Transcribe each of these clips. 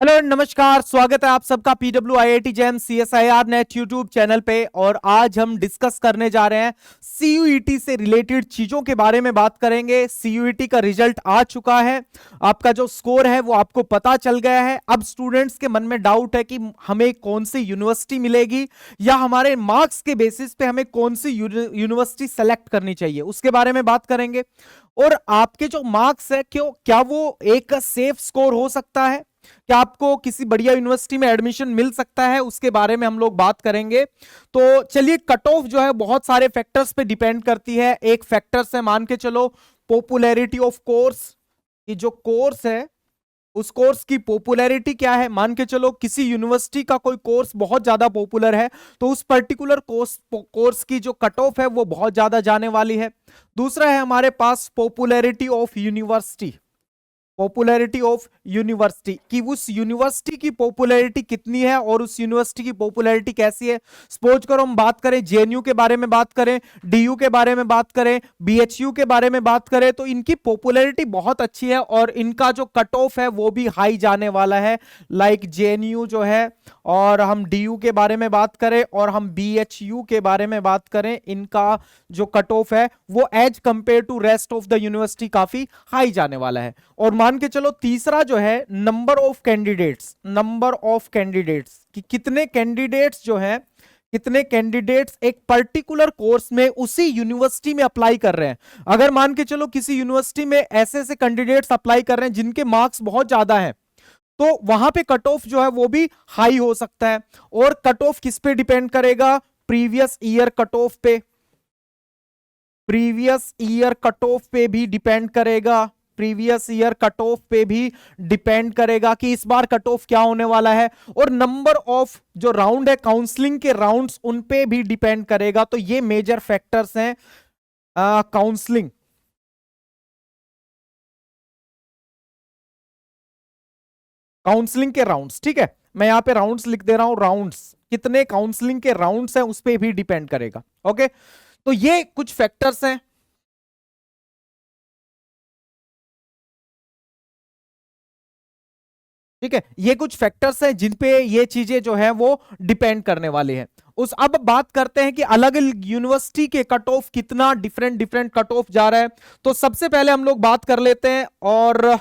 Hello नमस्कार, स्वागत है आप सबका PW IIT JAM CSIR NET YouTube channel पे। और आज हम डिस्कस करने जा रहे हैं सीयूईटी से रिलेटेड चीजों के बारे में बात करेंगे। सीयूईटी का रिजल्ट आ चुका है, आपका जो स्कोर है वो आपको पता चल गया है। अब स्टूडेंट्स के मन में डाउट है कि हमें कौन सी यूनिवर्सिटी मिलेगी या हमारे मार्क्स के बेसिस पे हमें कौन सी यूनिवर्सिटी सेलेक्ट करनी चाहिए, उसके बारे में बात करेंगे। और आपके जो मार्क्स है क्या वो एक सेफ स्कोर हो सकता है, क्या आपको किसी बढ़िया यूनिवर्सिटी में एडमिशन मिल सकता है, उसके बारे में हम लोग बात करेंगे। तो चलिए, कट ऑफ जो है बहुत सारे फैक्टर्स पे डिपेंड करती है। एक फैक्टर्स है, मान के चलो, पॉपुलैरिटी ऑफ कोर्स, कि जो कोर्स है उस कोर्स की पॉपुलैरिटी क्या है। मान के चलो किसी यूनिवर्सिटी का कोई कोर्स बहुत ज्यादा पॉपुलर है तो उस पर्टिकुलर कोर्स की जो कट ऑफ है वो बहुत ज्यादा जाने वाली है। दूसरा है हमारे पास popularity of university, popularity of university, कि उस यूनिवर्सिटी की पॉपुलैरिटी कितनी है और उस यूनिवर्सिटी की पॉपुलैरिटी कैसी है। सपोज करो हम बात करें जेएनयू के बारे में, बात करें डीयू के बारे में, बात करें बीएचयू के बारे में बात करें, तो इनकी पॉपुलैरिटी बहुत अच्छी है और इनका जो कट ऑफ है वो भी हाई जाने वाला है। लाइक जेएनयू जो है, और हम डीयू के बारे में बात करें और हम बीएचयू के बारे में बात करें, इनका जो कट ऑफ है वो as compare to rest of the university काफी हाई जाने वाला है। और मान के चलो तीसरा जो है number of candidates, number of candidates, कि कितने कैंडिडेट्स जो है, कितने कैंडिडेट्स एक पर्टिकुलर कोर्स में उसी यूनिवर्सिटी में अप्लाई कर रहे हैं। अगर मान के चलो किसी यूनिवर्सिटी में ऐसे ऐसे कैंडिडेट्स अप्लाई कर रहे हैं जिनके मार्क्स बहुत ज्यादा हैं, तो वहां पे कट ऑफ जो है वो भी हाई हो सकता है। और कट ऑफ किस पे डिपेंड करेगा? प्रीवियस ईयर कट ऑफ पे, प्रीवियस ईयर कट ऑफ पे भी डिपेंड करेगा, प्रीवियस ईयर कट ऑफ पे भी डिपेंड करेगा कि इस बार कट ऑफ क्या होने वाला है। और नंबर ऑफ जो राउंड है, काउंसलिंग के राउंड्स, उन पे भी डिपेंड करेगा। तो ये मेजर फैक्टर्स हैं काउंसलिंग, काउंसलिंग के राउंड्स। ठीक है, मैं यहां पे राउंड्स लिख दे रहा हूं, राउंड्स, कितने काउंसलिंग के राउंड्स हैं उस पे भी डिपेंड करेगा। ओके, तो ये कुछ फैक्टर्स हैं। ठीक है, ये कुछ फैक्टर्स हैं जिन पे ये चीजें जो है वो डिपेंड करने वाली है। उस अब बात करते हैं कि अलग अलग यूनिवर्सिटी के कट ऑफ कितना डिफरेंट डिफरेंट कट ऑफ जा रहा है। तो सबसे पहले हम लोग बात कर लेते हैं और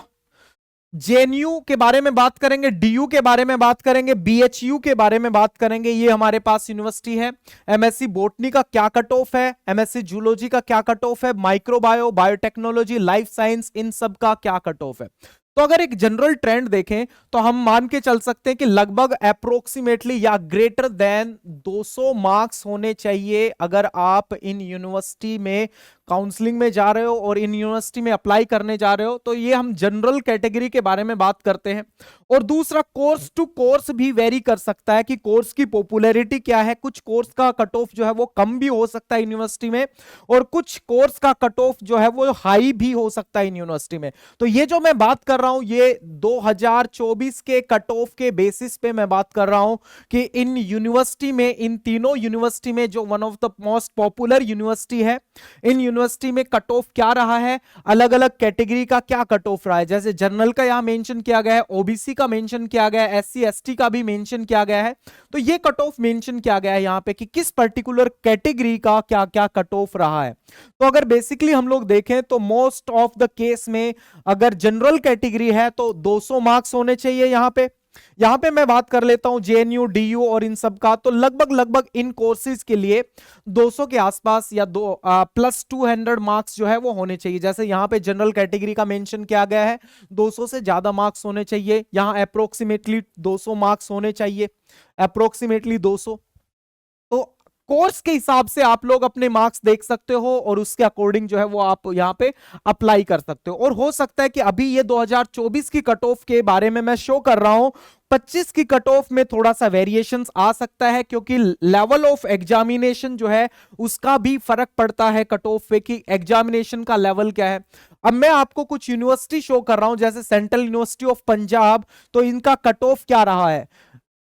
जेएनयू के बारे में बात करेंगे, डीयू के बारे में बात करेंगे, बीएचयू के बारे में बात करेंगे। ये हमारे पास यूनिवर्सिटी है। एमएससी बॉटनी का क्या कट ऑफ है, एमएससी जूलॉजी का क्या कट ऑफ है, माइक्रोबायो, बायोटेक्नोलॉजी, लाइफ साइंस, इन सब का क्या कट ऑफ है। तो अगर एक जनरल ट्रेंड देखें तो हम मान के चल सकते हैं कि लगभग अप्रोक्सीमेटली या ग्रेटर देन 200 मार्क्स होने चाहिए अगर आप इन यूनिवर्सिटी में काउंसलिंग में जा रहे हो और इन यूनिवर्सिटी में अप्लाई करने जा रहे हो। तो ये हम जनरल कैटेगरी के बारे में बात करते हैं। और दूसरा, कोर्स टू कोर्स भी वेरी कर सकता है कि कोर्स की पॉपुलैरिटी क्या है। कुछ कोर्स का कट ऑफ जो है वो कम भी हो सकता है यूनिवर्सिटी में, और कुछ कोर्स का कट ऑफ जो है वो हाई भी हो सकता है इन यूनिवर्सिटी में। तो ये जो मैं बात कर रहा हूं ये 2024 के कट ऑफ के बेसिस पे मैं बात कर रहा हूं कि इन यूनिवर्सिटी में, इन तीनों यूनिवर्सिटी में जो one of the most popular university है, इन यूनिवर्सिटी में कट ऑफ क्या रहा है, अलग अलग कैटेगरी का क्या कट ऑफ रहा है। जैसे जनरल का यहां मेंशन किया गया है, ओबीसी का मेंशन किया गया है, एससी एसटी का भी मेंशन किया गया है। तो ये कट ऑफ मेंशन किया गया है यहां पे कि किस पर्टिकुलर कैटेगरी का क्या क्या कट ऑफ रहा है। तो अगर बेसिकली हम लोग देखें तो मोस्ट ऑफ द केस में अगर जनरल कैटेगरी है तो 200 मार्क्स होने चाहिए यहां पे मैं बात कर लेता हूं जेएनयू, डीयू और इन सब का। तो लगभग लगभग इन कोर्सेज के लिए 200 के आसपास या प्लस 200 मार्क्स जो है वो होने चाहिए। जैसे यहां पे जनरल कैटेगरी का मेंशन किया गया है, 200 से ज्यादा मार्क्स होने चाहिए। यहां अप्रोक्सीमेटली 200 मार्क्स होने चाहिए, अप्रोक्सीमेटली 200। तो कोर्स के हिसाब से आप लोग अपने मार्क्स देख सकते हो और उसके अकॉर्डिंग जो है वो आप यहां पे अप्लाई कर सकते हो। और हो सकता है कि अभी ये 2024 की कट ऑफ के बारे में मैं शो कर रहा हूं, 25 की कट ऑफ में थोड़ा सा वेरिएशंस आ सकता है क्योंकि लेवल ऑफ एग्जामिनेशन जो है उसका भी फर्क पड़ता है कट ऑफ पे कि एग्जामिनेशन का लेवल क्या है। अब मैं आपको कुछ यूनिवर्सिटी शो कर रहा हूं, जैसे सेंट्रल यूनिवर्सिटी ऑफ पंजाब, तो इनका कट ऑफ क्या रहा है।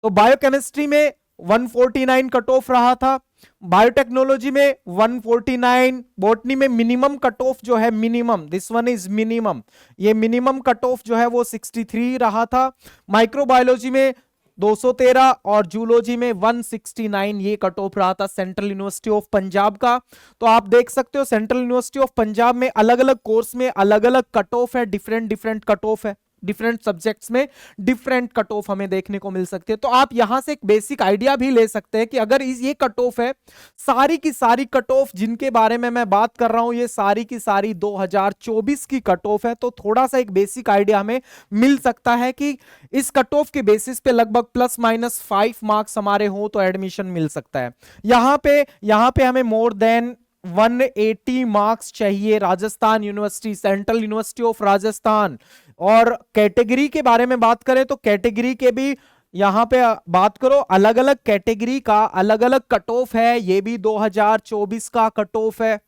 तो बायोकेमिस्ट्री में 149 कट ऑफ रहा था, बायोटेक्नोलॉजी में 149, बॉटनी में मिनिमम कट ऑफ जो है minimum, this one is minimum, ये मिनिमम कट ऑफ जो है वो 63 रहा था। माइक्रोबायोलॉजी में 213 और जूलॉजी में 169 ये कट ऑफ रहा था सेंट्रल यूनिवर्सिटी ऑफ पंजाब का। तो आप देख सकते हो सेंट्रल यूनिवर्सिटी ऑफ पंजाब में अलग अलग कोर्स में अलग अलग कट ऑफ है, डिफरेंट डिफरेंट कट ऑफ है, डिफरेंट सब्जेक्ट्स में डिफरेंट कट ऑफ हमें देखने को मिल सकती है। तो आप यहां से एक बेसिक आइडिया भी ले सकते हैं कि अगर ये कट ऑफ है, सारी की सारी कट ऑफ जिनके बारे में मैं बात कर रहा हूं ये सारी की सारी 2024 की कट ऑफ है, तो थोड़ा सा एक बेसिक आइडिया हमें मिल सकता है कि इस कट ऑफ के बेसिस पे लगभग +-5 मार्क्स हमारे हो तो एडमिशन मिल सकता है। यहां पे हमें मोर देन 180 मार्क्स चाहिए Rajasthan university, central university of Rajasthan. और कैटेगरी के बारे में बात करें तो कैटेगरी के भी यहां पे बात करो, अलग अलग कैटेगरी का अलग अलग कट ऑफ है, ये भी 2024 का कट ऑफ है,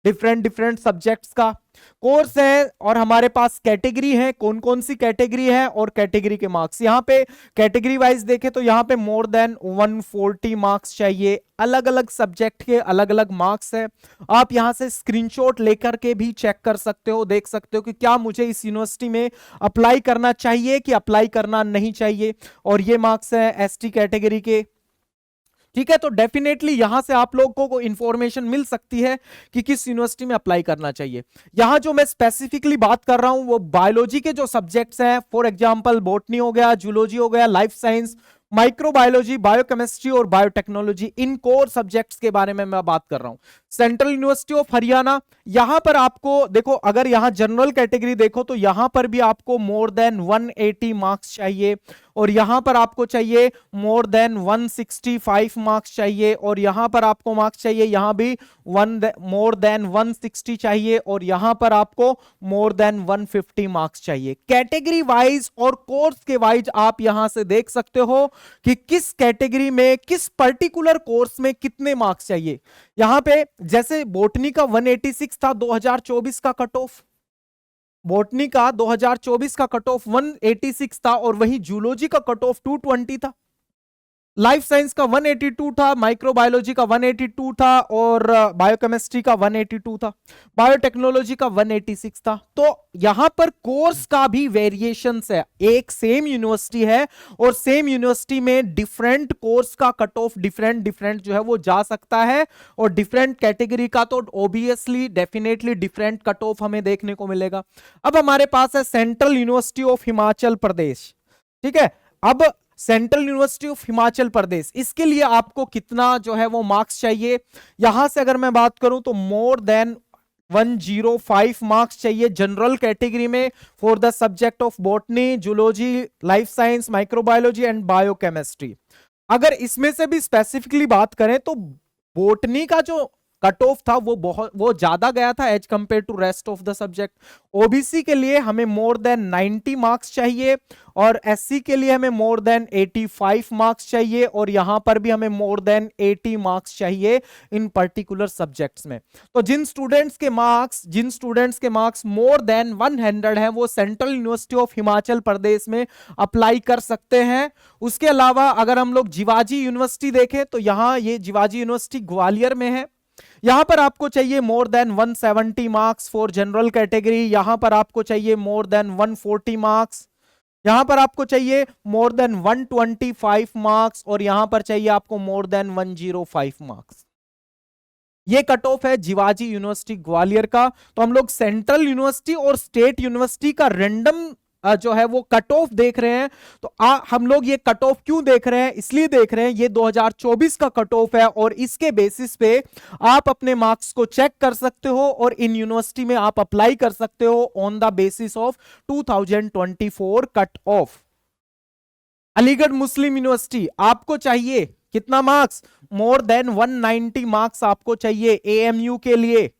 डिफरेंट डिफरेंट सब्जेक्ट्स का कोर्स है। और हमारे पास कैटेगरी है, कौन कौन सी कैटेगरी है और कैटेगरी के मार्क्स यहां पे कैटेगरी वाइज देखें तो यहां पे मोर देन 140 मार्क्स चाहिए, अलग अलग सब्जेक्ट के अलग अलग मार्क्स है। आप यहां से स्क्रीनशॉट लेकर के भी चेक कर सकते हो, देख सकते हो कि क्या मुझे इस यूनिवर्सिटी में अप्लाई करना चाहिए कि अप्लाई करना नहीं चाहिए। और ये मार्क्स है एसटी कैटेगरी के, ठीक है। तो डेफिनेटली यहां से आप लोगों को इंफॉर्मेशन मिल सकती है कि किस यूनिवर्सिटी में अप्लाई करना चाहिए। यहां जो मैं स्पेसिफिकली बात कर रहा हूं वो बायोलॉजी के जो सब्जेक्ट्स हैं, फॉर एग्जांपल बॉटनी हो गया, जूलॉजी हो गया, लाइफ साइंस, माइक्रोबायोलॉजी, बायोकेमिस्ट्री और बायोटेक्नोलॉजी, इन कोर सब्जेक्ट्स के बारे में मैं बात कर रहा हूं। सेंट्रल यूनिवर्सिटी ऑफ हरियाणा, यहां पर आपको देखो, अगर यहां जनरल कैटेगरी देखो तो यहां पर भी आपको मोर देन 180 मार्क्स चाहिए, और यहां पर आपको चाहिए मोर देन 165 मार्क्स चाहिए, और यहां पर आपको मार्क्स चाहिए, यहां भी मोर देन 160 चाहिए, और यहां पर आपको मोर देन 150 मार्क्स चाहिए। कैटेगरी वाइज और कोर्स के वाइज आप यहां से देख सकते हो कि किस कैटेगरी में किस पर्टिकुलर कोर्स में कितने मार्क्स चाहिए। यहां पे जैसे बॉटनी का 186 था 2024 का कट ऑफ, बॉटनी का 2024 का कट ऑफ 186 था, और वहीं जूलॉजी का कट ऑफ 220 था, लाइफ साइंस का 182 था, माइक्रोबायोलॉजी का 182 था, और बायोकेमिस्ट्री का 182 था, बायोटेक्नोलॉजी का 186 था। तो यहां पर कोर्स का भी वेरिएशंस है, एक सेम यूनिवर्सिटी है और सेम यूनिवर्सिटी में डिफरेंट कोर्स का कट ऑफ डिफरेंट डिफरेंट जो है वो जा सकता है, और डिफरेंट कैटेगरी का तो obviously definitely different cut off हमें देखने को मिलेगा। अब हमारे पास है central university of Himachal Pradesh, ठीक है। अब central university of Himachal Pradesh, इसके लिए आपको कितना जो है वो मार्क्स चाहिए। यहां से अगर मैं बात करूं तो मोर देन 105 मार्क्स चाहिए जनरल कैटेगरी में for the subject of botany, zoology, life science, microbiology and biochemistry. अगर इसमें से भी स्पेसिफिकली बात करें तो बॉटनी का जो कट ऑफ था वो ज्यादा गया था as compare to rest of the subject. OBC के लिए हमें मोर देन 90 मार्क्स चाहिए, और एससी के लिए हमें मोर देन 85 मार्क्स चाहिए, और यहां पर भी हमें मोर देन 80 मार्क्स चाहिए इन पर्टिकुलर सब्जेक्ट्स में। तो जिन स्टूडेंट्स के मार्क्स मोर देन 100 है वो central university of Himachal Pradesh में अप्लाई कर सकते हैं। उसके अलावा अगर हम लोग जिवाजी यूनिवर्सिटी देखें तो यहां ये जिवाजी यूनिवर्सिटी ग्वालियर में है, यहां पर आपको चाहिए more than 170 marks for general category, यहां पर आपको चाहिए मोर देन 140 मार्क्स, यहां पर आपको चाहिए मोर देन 125 मार्क्स, और यहां पर चाहिए आपको मोर देन 105 मार्क्स। ये कट ऑफ है जिवाजी यूनिवर्सिटी ग्वालियर का। तो हम लोग सेंट्रल यूनिवर्सिटी और स्टेट यूनिवर्सिटी का रैंडम जो है वो कट ऑफ देख रहे हैं। तो हम लोग ये कट ऑफ क्यों देख रहे हैं, इसलिए देख रहे हैं ये 2024 का कट ऑफ है, और इसके बेसिस पे आप अपने मार्क्स को चेक कर सकते हो और इन यूनिवर्सिटी में आप अप्लाई कर सकते हो on the basis of 2024 cut off. Aligarh Muslim university, आपको चाहिए कितना मार्क्स, मोर देन 190 मार्क्स आपको चाहिए एएमयू के लिए।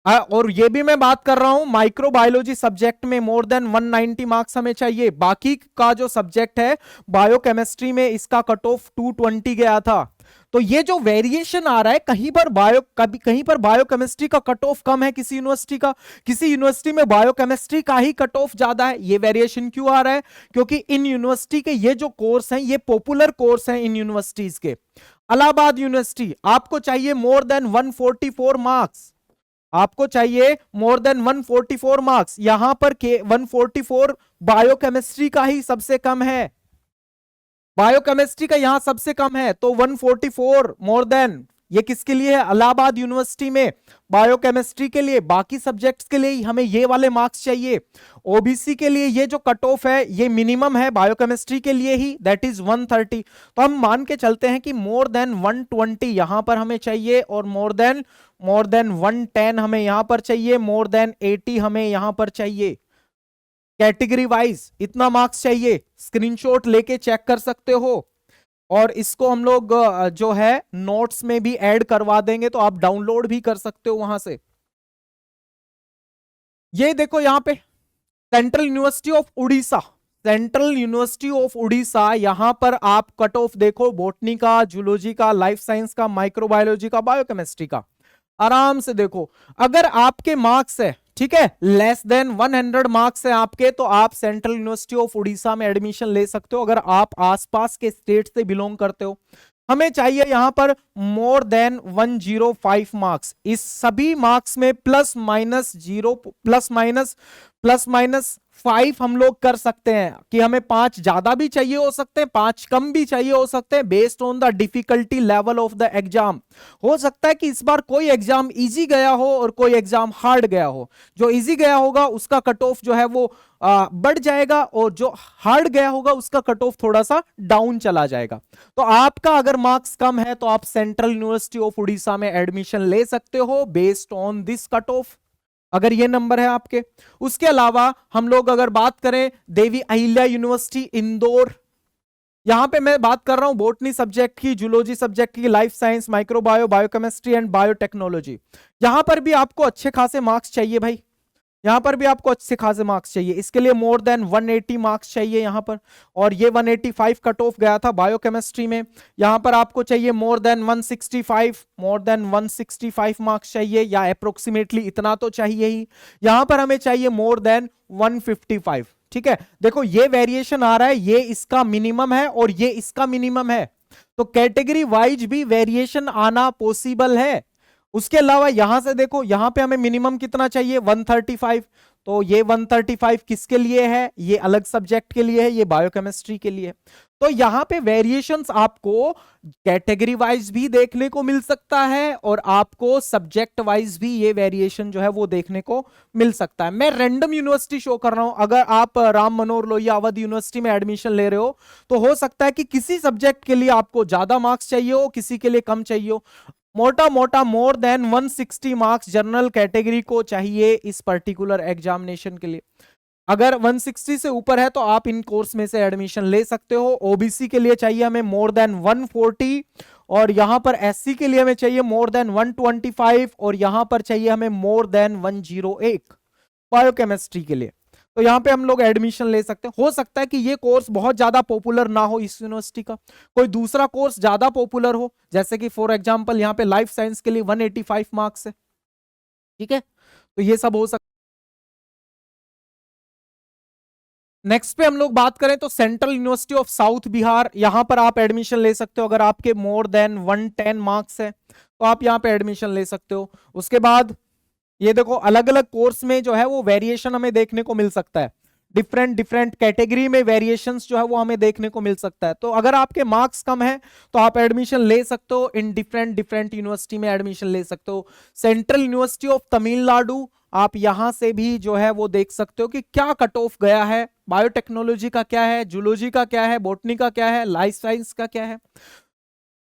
और ये भी मैं बात कर रहा हूं माइक्रोबायोलॉजी सब्जेक्ट में मोर देन 190 मार्क्स हमें चाहिए। बाकी का जो सब्जेक्ट है बायोकेमिस्ट्री में इसका कट ऑफ 220 गया था। तो ये जो वेरिएशन आ रहा है, कहीं पर बायोकेमिस्ट्री का कट ऑफ कम है किसी यूनिवर्सिटी का, किसी यूनिवर्सिटी में बायोकेमिस्ट्री का ही कट ऑफ ज्यादा है। ये वेरिएशन क्यों आ रहा है, क्योंकि इन यूनिवर्सिटी के ये जो कोर्स हैं ये पॉपुलर कोर्स हैं इन यूनिवर्सिटीज के। इलाहाबाद यूनिवर्सिटी, आपको चाहिए मोर देन 144 मार्क्स, आपको चाहिए मोर देन 144 मार्क्स। यहां पर के 144 बायोकेमिस्ट्री का ही सबसे कम है, बायोकेमिस्ट्री का यहां सबसे कम है, तो 144 मोर देन, ये किसके लिए है? इलाहाबाद यूनिवर्सिटी में बायोकेमिस्ट्री के लिए। बाकी सब्जेक्ट्स के लिए हमें ये वाले मार्क्स चाहिए। ओबीसी के लिए ये जो कट ऑफ है ये मिनिमम है बायोकेमिस्ट्री के लिए ही, दैट इज 130। तो हम मान के चलते हैं कि मोर देन 120 यहां पर हमें चाहिए, और मोर देन 110 हमें यहां पर चाहिए, मोर देन 80 हमें यहां पर चाहिए। कैटेगरी वाइज इतना मार्क्स चाहिए, स्क्रीनशॉट लेके चेक कर सकते हो, और इसको हम लोग जो है नोट्स में भी ऐड करवा देंगे, तो आप डाउनलोड भी कर सकते हो वहां से। ये देखो यहां पे central university of Orissa, central university of Orissa, यहां पर आप कट ऑफ देखो, बॉटनी का, जूलॉजी का, लाइफ साइंस का, माइक्रोबायोलॉजी का, बायोकेमिस्ट्री का, आराम से देखो। अगर आपके मार्क्स है, ठीक है, लेस देन 100 मार्क्स है आपके, तो आप सेंट्रल यूनिवर्सिटी ऑफ उड़ीसा में एडमिशन ले सकते हो, अगर आप आसपास के स्टेट से बिलोंग करते हो। हमें चाहिए यहां पर मोर देन 105 मार्क्स, इस सभी मार्क्स में प्लस माइनस 0, प्लस माइनस 5 हम लोग कर सकते हैं, कि हमें 5 ज्यादा भी चाहिए हो सकते हैं, 5 कम भी चाहिए हो सकते हैं, based on the difficulty level of the exam. हो सकता है कि इस बार कोई एग्जाम इजी गया हो और कोई एग्जाम हार्ड गया हो, जो इजी गया होगा उसका कट ऑफ जो है वो बढ़ जाएगा, और जो हार्ड गया होगा उसका कट ऑफ थोड़ा सा डाउन चला जाएगा। तो आपका अगर मार्क्स कम है तो आप सेंट्रल यूनिवर्सिटी ऑफ उड़ीसा में एडमिशन ले सकते हो based on this cut off, अगर ये नंबर है आपके। उसके अलावा हम लोग अगर बात करें देवी अहिल्या यूनिवर्सिटी इंदौर, यहां पे मैं बात कर रहा हूं बॉटनी सब्जेक्ट की, जूलॉजी सब्जेक्ट की, life science, microbio, biochemistry and biotechnology, यहां पर भी आपको अच्छे खासे मार्क्स चाहिए भाई, यहां पर भी आपको अच्छे खासे मार्क्स चाहिए। इसके लिए मोर देन 180 मार्क्स चाहिए यहां पर, और ये 185 कट ऑफ गया था बायोकेमिस्ट्री में, यहां पर आपको चाहिए more than 165, more than 165 marks चाहिए, या अप्रोक्सीमेटली इतना तो चाहिए ही। यहां पर हमें चाहिए मोर देन 155, ठीक है। देखो ये वेरिएशन आ रहा है, ये इसका मिनिमम है और ये इसका मिनिमम है, तो कैटेगरी वाइज भी वेरिएशन आना पॉसिबल है। उसके अलावा यहां से देखो, यहां पे हमें मिनिमम कितना चाहिए? 135, तो ये 135 किसके लिए है? ये अलग सब्जेक्ट के लिए है, ये बायोकेमिस्ट्री के लिए। तो यहां पे वेरिएशंस आपको कैटेगरी वाइज भी देखने को मिल सकता है, और आपको सब्जेक्ट वाइज भी ये वेरिएशन जो है वो देखने को मिल सकता है। मैं रैंडम यूनिवर्सिटी शो कर रहा हूं, अगर आप राम मनोहर लोहिया अवध यूनिवर्सिटी में एडमिशन ले रहे हो तो हो सकता है कि किसी सब्जेक्ट के लिए आपको ज्यादा मार्क्स चाहिए हो, किसी के लिए कम चाहिए हो। मोटा मोटा more than 160 marks general category को चाहिए इस पर्टिकुलर एग्जामिनेशन के लिए। अगर 160 से ऊपर है तो आप इन कोर्स में से एडमिशन ले सकते हो। ओबीसी के लिए चाहिए हमें मोर देन 140, और यहां पर एससी के लिए हमें चाहिए मोर देन 125, और यहां पर चाहिए हमें मोर देन 101 बायोकेमिस्ट्री के लिए। तो यहां पे हम लोग एडमिशन ले सकते हैं। हो सकता है कि ये कोर्स बहुत ज्यादा पॉपुलर ना हो इस यूनिवर्सिटी का, कोई दूसरा कोर्स ज्यादा पॉपुलर हो, जैसे कि फॉर एग्जांपल यहां पे लाइफ साइंस के लिए 185 मार्क्स है, ठीक है। तो ये सब हो सकता है। नेक्स्ट पे हम लोग बात करें तो central university of south Bihar, यहां पर आप एडमिशन ले सकते हो, अगर आपके मोर देन 110 मार्क्स है तो आप यहां पे एडमिशन ले सकते हो। उसके बाद ये देखो अलग अलग कोर्स में जो है वो वेरिएशन हमें देखने को मिल सकता है, डिफरेंट डिफरेंट कैटेगरी में वेरिएशंस जो है वो हमें देखने को मिल सकता है। तो अगर आपके मार्क्स कम है तो आप एडमिशन ले सकते हो, इन डिफरेंट डिफरेंट यूनिवर्सिटी में एडमिशन ले सकते हो। सेंट्रल यूनिवर्सिटी ऑफ तमिलनाडु, आप यहां से भी जो है वो देख सकते हो कि क्या कट ऑफ गया है, बायोटेक्नोलॉजी का क्या है, जूलॉजी का क्या है, बॉटनी का क्या है, लाइफ साइंस का क्या है।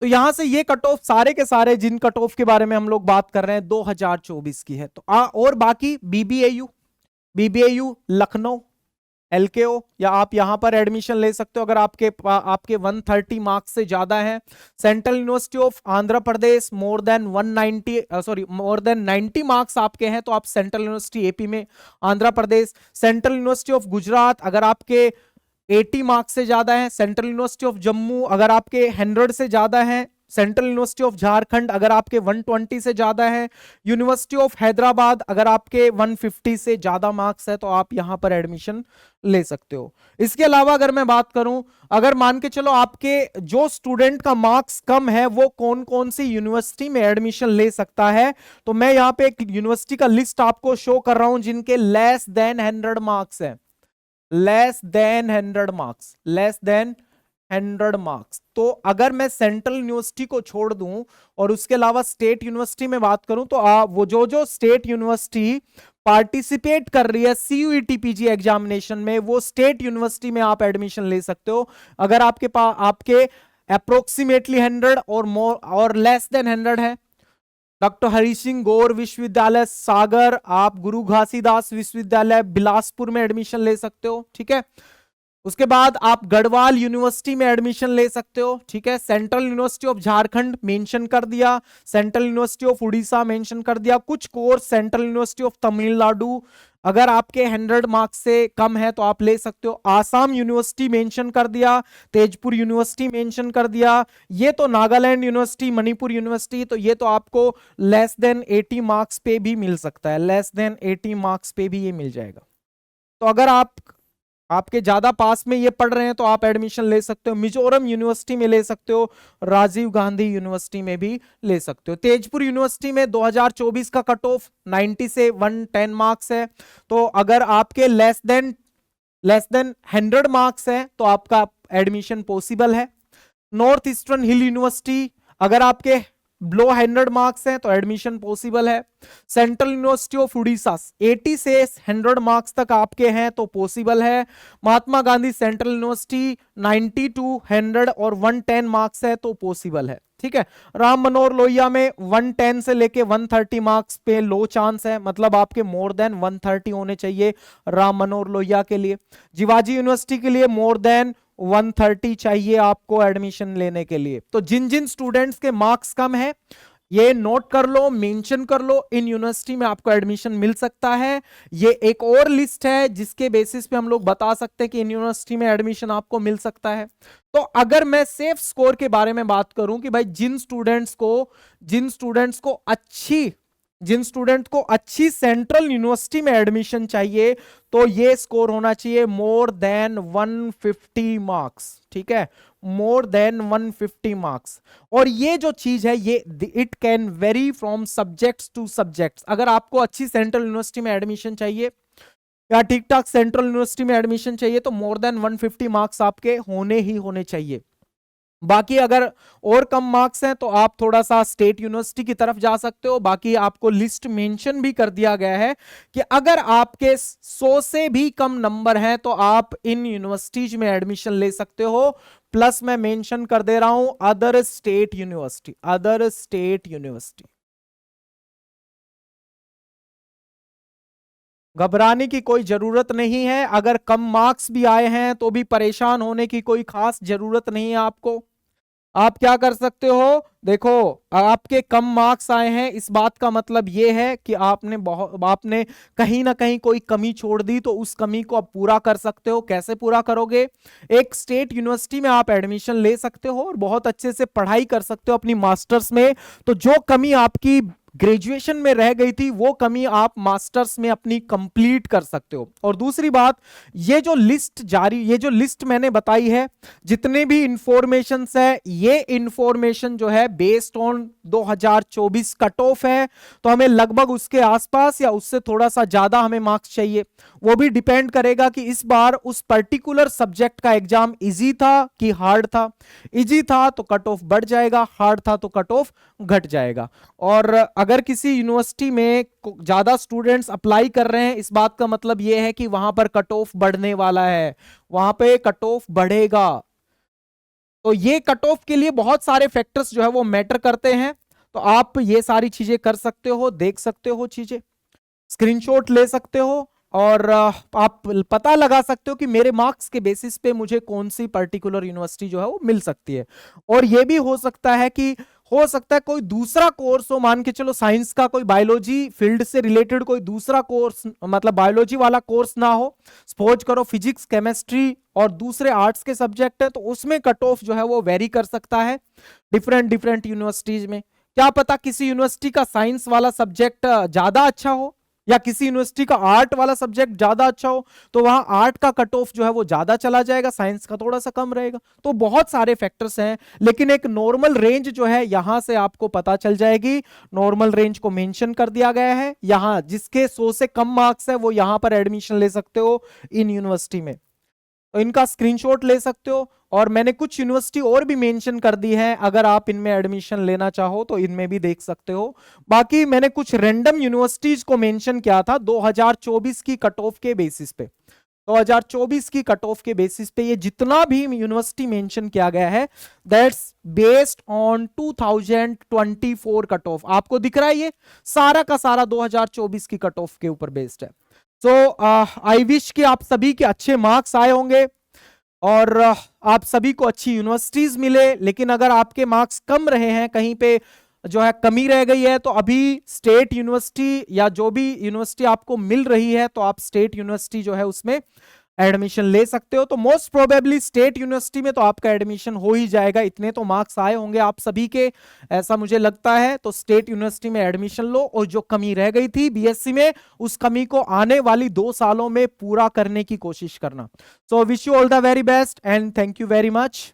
तो यहां से ये कट ऑफ सारे के सारे जिन कट ऑफ के बारे में हम लोग बात कर रहे हैं 2024 की है। तो और बाकी बीबीएयू लखनऊ, एलकेओ, या आप यहां पर एडमिशन ले सकते हो अगर आपके 130 मार्क्स से ज्यादा है। Central university of Andhra Pradesh, more than 90 marks आपके हैं तो आप सेंट्रल यूनिवर्सिटी एपी में Andhra Pradesh. Central university of Gujarat, अगर आपके 80 मार्क्स से ज्यादा है। सेंट्रल यूनिवर्सिटी ऑफ जम्मू, अगर आपके 100 से ज्यादा है। सेंट्रल यूनिवर्सिटी ऑफ झारखंड अगर आपके 120 से ज्यादा है, यूनिवर्सिटी ऑफ हैदराबाद अगर आपके 150 से ज्यादा मार्क्स है तो आप यहां पर एडमिशन ले सकते हो। इसके अलावा अगर मैं बात करूं, अगर मान के चलो आपके जो स्टूडेंट का मार्क्स कम है वो कौन कौन सी यूनिवर्सिटी में एडमिशन ले सकता है, तो मैं यहां पे एक यूनिवर्सिटी का लिस्ट आपको शो कर रहा हूं जिनके लेस देन 100 मार्क्स है, less than 100 marks, less than 100 marks. तो अगर मैं सेंट्रल यूनिवर्सिटी को छोड़ दूं और उसके अलावा स्टेट यूनिवर्सिटी में बात करूं तो वो जो स्टेट यूनिवर्सिटी पार्टिसिपेट कर रही है सीयूईटी पीजी एग्जामिनेशन में, वो स्टेट यूनिवर्सिटी में आप एडमिशन ले सकते हो। अगर आपके पास आपके अप्रोक्सीमेटली 100 और मोर और लेस देन 100 है, डॉक्टर हरि सिंह गौर विश्वविद्यालय सागर, आप गुरु घासीदास विश्वविद्यालय बिलासपुर में एडमिशन ले सकते हो, ठीक है। उसके बाद आप गढ़वाल यूनिवर्सिटी में एडमिशन ले सकते हो, ठीक है। Central university of Jharkhand mention कर दिया, central university of Orissa mention कर दिया, कुछ course central university of Tamil Nadu अगर आपके 100 मार्क्स से कम है तो आप ले सकते हो। आसाम यूनिवर्सिटी मेंशन कर दिया, तेजपुर यूनिवर्सिटी मेंशन कर दिया, ये तो नागालैंड यूनिवर्सिटी, मणिपुर यूनिवर्सिटी, तो ये तो आपको लेस देन 80 मार्क्स पे भी मिल सकता है, लेस देन 80 मार्क्स पे भी ये मिल जाएगा। तो अगर आपके ज्यादा पास में ये पढ़ रहे हैं तो आप एडमिशन ले सकते हो। मिजोरम यूनिवर्सिटी में ले सकते हो, राजीव गांधी यूनिवर्सिटी में भी ले सकते हो। तेजपुर यूनिवर्सिटी में 2024 का कट ऑफ 90 से 110 मार्क्स है, तो अगर आपके लेस देन 100 मार्क्स है तो आपका एडमिशन पॉसिबल है। नॉर्थ ईस्टर्न हिल यूनिवर्सिटी अगर आपके बिलो 100 मार्क्स हैं तो एडमिशन पॉसिबल है। सेंट्रल यूनिवर्सिटी ऑफ उड़ीसा 80 से 100 मार्क्स तक आपके हैं तो पॉसिबल है। Mahatma Gandhi central university 90 to 100 और 110 मार्क्स है तो पॉसिबल है, ठीक है। राम मनोहर लोहिया में 110 से लेके 130 मार्क्स पे लो चांस है, मतलब आपके मोर देन 130 होने चाहिए राम मनोहर लोहिया के लिए। जिवाजी यूनिवर्सिटी के लिए मोर देन 130 चाहिए आपको एडमिशन लेने के लिए। तो जिन जिन स्टूडेंट्स के मार्क्स कम है ये नोट कर लो, मेंशन कर लो, इन यूनिवर्सिटी में आपको एडमिशन मिल सकता है। ये एक और लिस्ट है जिसके बेसिस पे हम लोग बता सकते हैं कि इन यूनिवर्सिटी में एडमिशन आपको मिल सकता है। तो अगर मैं सेफ स्कोर के बारे में बात करूं कि भाई जिन स्टूडेंट को अच्छी सेंट्रल यूनिवर्सिटी में एडमिशन चाहिए तो ये स्कोर होना चाहिए मोर देन 150 मार्क्स, ठीक है, मोर देन 150 मार्क्स। और ये जो चीज है ये it can very from subjects two subjects. अगर आपको अच्छी सेंट्रल यूनिवर्सिटी में एडमिशन चाहिए या ठीक ठाक सेंट्रल यूनिवर्सिटी में एडमिशन चाहिए तो मोर देन 150 मार्क्स आपके होने ही होने चाहिए। बाकी अगर और कम मार्क्स हैं तो आप थोड़ा सा स्टेट यूनिवर्सिटी की तरफ जा सकते हो। बाकी आपको लिस्ट मेंशन भी कर दिया गया है कि अगर आपके 100 से भी कम नंबर हैं तो आप इन यूनिवर्सिटीज में एडमिशन ले सकते हो। प्लस मैं मेंशन कर दे रहा हूं other state university, other state university. घबराने की कोई जरूरत नहीं है, अगर कम मार्क्स भी आए हैं तो भी परेशान होने की कोई खास जरूरत नहीं है आपको। आप क्या कर सकते हो, देखो आपके कम मार्क्स आए हैं इस बात का मतलब यह है कि आपने कहीं ना कहीं कोई कमी छोड़ दी, तो उस कमी को आप पूरा कर सकते हो। कैसे पूरा करोगे, एक स्टेट यूनिवर्सिटी में आप एडमिशन ले सकते हो और बहुत अच्छे से पढ़ाई कर सकते हो अपनी मास्टर्स में। तो जो कमी आपकी ग्रेजुएशन में रह गई थी वो कमी आप मास्टर्स में अपनी कंप्लीट कर सकते हो। और दूसरी बात, ये जो लिस्ट मैंने बताई है, जितने भी इंफॉर्मेशन है, ये इंफॉर्मेशन जो है बेस्ड ऑन 2024 कट ऑफ है, तो हमें लगभग उसके आसपास या उससे थोड़ा सा ज्यादा हमें मार्क्स चाहिए। वो भी डिपेंड करेगा कि इस बार उस पर्टिकुलर सब्जेक्ट का एग्जाम इजी था कि हार्ड था। इजी था तो कट ऑफ बढ़ जाएगा, हार्ड था तो कट ऑफ घट जाएगा। और अगर किसी यूनिवर्सिटी में ज्यादा स्टूडेंट्स अप्लाई कर रहे हैं, इस बात का मतलब यह है कि वहां पर कट ऑफ बढ़ने वाला है, वहां पे कट ऑफ बढ़ेगा। तो ये कट ऑफ के लिए बहुत सारे फैक्टर्स जो है वो मैटर करते हैं। तो आप ये सारी चीजें कर सकते हो, देख सकते हो, चीजें स्क्रीनशॉट ले सकते हो और आप पता लगा सकते हो कि मेरे मार्क्स के बेसिस पे मुझे कौन सी पर्टिकुलर यूनिवर्सिटी जो है वो मिल सकती है। और ये भी हो सकता है कि हो सकता है कोई दूसरा कोर्स हो, मान के चलो साइंस का कोई बायोलॉजी फील्ड से रिलेटेड कोई दूसरा कोर्स, मतलब बायोलॉजी वाला कोर्स ना हो, सपोज करो फिजिक्स केमिस्ट्री और दूसरे आर्ट्स के सब्जेक्ट है, तो उसमें कट ऑफ जो है वो वेरी कर सकता है डिफरेंट डिफरेंट यूनिवर्सिटीज में। क्या पता किसी यूनिवर्सिटी का साइंस वाला सब्जेक्ट ज्यादा अच्छा हो या किसी यूनिवर्सिटी का आर्ट वाला सब्जेक्ट ज्यादा अच्छा हो, तो वहां आर्ट का कट ऑफ जो है वो ज्यादा चला जाएगा, साइंस का थोड़ा सा कम रहेगा। तो बहुत सारे फैक्टर्स हैं, लेकिन एक नॉर्मल रेंज जो है यहां से आपको पता चल जाएगी। नॉर्मल रेंज को मेंशन कर दिया गया है यहां, जिसके 100 से कम मार्क्स है वो यहां पर एडमिशन ले सकते हो इन यूनिवर्सिटी में। तो इनका स्क्रीनशॉट ले सकते हो, और मैंने कुछ यूनिवर्सिटी और भी मेंशन कर दी है, अगर आप इनमें एडमिशन लेना चाहो तो इनमें भी देख सकते हो। बाकी मैंने कुछ रैंडम यूनिवर्सिटीज को मेंशन किया था 2024 की कट ऑफ के बेसिस पे। 2024 की कट ऑफ के बेसिस पे ये जितना भी यूनिवर्सिटी मेंशन किया गया है that's based on 2024 cut off. आपको दिख रहा है ये सारा का सारा 2024 की कट ऑफ के ऊपर बेस्ड है। सो आई विश कि आप सभी के अच्छे मार्क्स आए होंगे और आप सभी को अच्छी यूनिवर्सिटीज मिले। लेकिन अगर आपके मार्क्स कम रहे हैं, कहीं पे जो है कमी रह गई है, तो अभी स्टेट यूनिवर्सिटी या जो भी यूनिवर्सिटी आपको मिल रही है तो आप स्टेट यूनिवर्सिटी जो है उसमें एडमिशन ले सकते हो। तो मोस्ट प्रोबेबली स्टेट यूनिवर्सिटी में तो आपका एडमिशन हो ही जाएगा, इतने तो मार्क्स आए होंगे आप सभी के, ऐसा मुझे लगता है। तो स्टेट यूनिवर्सिटी में एडमिशन लो और जो कमी रह गई थी बीएससी में, उस कमी को आने वाली 2 सालों में पूरा करने की कोशिश करना। So wish you all the very best and thank you very much.